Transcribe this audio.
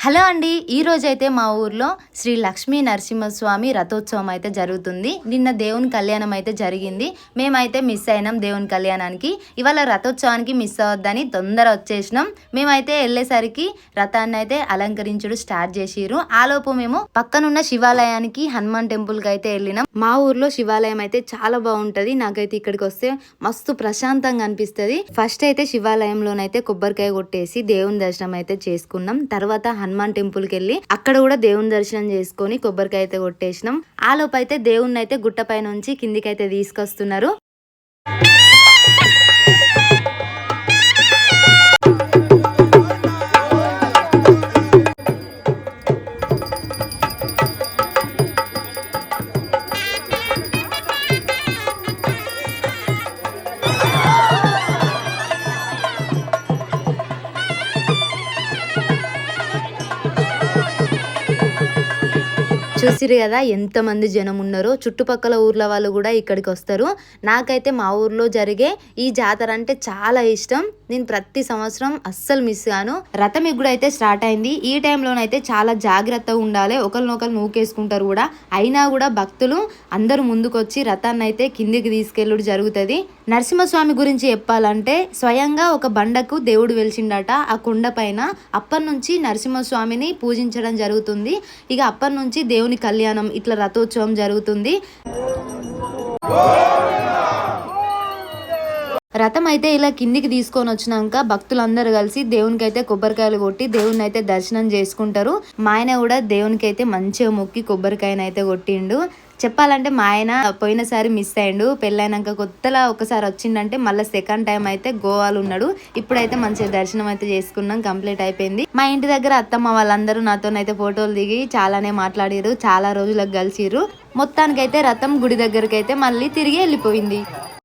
Hello అండి, ఈరోజైతే మా ఊర్లో శ్రీ లక్ష్మీ నరసింహస్వామి రథోత్సవం అయితే జరుగుతుంది. నిన్న దేవుని కళ్యాణం అయితే జరిగింది. మేమైతే మిస్ అయినాం దేవుని కళ్యాణానికి. ఇవాళ రథోత్సవానికి మిస్ అవ్వద్దని తొందర వచ్చేసినాం. మేమైతే వెళ్ళేసరికి రథాన్ని అయితే అలంకరించుడు స్టార్ట్ చేసిరు. ఆలోపు మేము పక్కనున్న శివాలయానికి హనుమాన్ టెంపుల్కి అయితే వెళ్ళినాం. మా ఊర్లో శివాలయం అయితే చాలా బాగుంటది. నాకైతే ఇక్కడికి వస్తే మస్తు ప్రశాంతంగా అనిపిస్తుంది. ఫస్ట్ అయితే శివాలయంలోనైతే కొబ్బరికాయ కొట్టేసి దేవుని దర్శనం అయితే చేసుకున్నాం. తర్వాత హనుమాన్ టెంపుల్ కి వెళ్ళి అక్కడ కూడా దేవుని దర్శనం చేసుకొని కొబ్బరికాయ అయితే కొట్టేసినాం. ఆలోపు అయితే దేవుణ్ణి అయితే గుట్టపై నుంచి కిందికైతే తీసుకొస్తున్నారు. చూసిరు కదా ఎంతమంది జనం ఉన్నారో. చుట్టుపక్కల ఊర్ల వాళ్ళు కూడా ఇక్కడికి వస్తారు. నాకైతే మా ఊర్లో జరిగే ఈ జాతర అంటే చాలా ఇష్టం. నేను ప్రతి సంవత్సరం అస్సలు మిస్ కాను. రథం ఎగుడు అయితే స్టార్ట్ అయింది. ఈ టైంలోనైతే చాలా జాగ్రత్తగా ఉండాలి. ఒకరినొకరు నూకేసుకుంటారు కూడా. అయినా కూడా భక్తులు అందరూ ముందుకొచ్చి రథాన్ని అయితే కిందికి తీసుకెళ్ళుడు జరుగుతుంది. నరసింహస్వామి గురించి చెప్పాలంటే స్వయంగా ఒక బండకు దేవుడు వెలిసిండట ఆ కొండ పైన. అప్పటి నుంచి నరసింహస్వామిని పూజించడం జరుగుతుంది. ఇక అప్పటి నుంచి దేవుని కళ్యాణం ఇట్లా రథోత్సవం జరుగుతుంది. రథం అయితే ఇలా కిందికి తీసుకొని వచ్చినాక భక్తులందరూ కలిసి దేవునికి అయితే కొబ్బరికాయలు కొట్టి దేవుని అయితే దర్శనం చేసుకుంటారు. మా ఆయన కూడా దేవునికి అయితే మంచిగా మొక్కి కొబ్బరికాయను అయితే కొట్టిండు. చెప్పాలంటే మా ఆయన పోయినసారి మిస్ అయ్యిండు. పెళ్ళైనాక కొత్తలా ఒకసారి వచ్చిండంటే మళ్ళీ సెకండ్ టైం అయితే గోవాలో ఉన్నాడు. ఇప్పుడైతే మంచిగా దర్శనం అయితే చేసుకున్నాం. కంప్లీట్ అయిపోయింది. మా ఇంటి దగ్గర అత్తమ్మ వాళ్ళందరూ నాతోనైతే ఫోటోలు దిగి చాలానే మాట్లాడిరు. చాలా రోజులకు కలిసిరు. మొత్తానికైతే రథం గుడి దగ్గరికి అయితే మళ్ళీ తిరిగి వెళ్ళిపోయింది.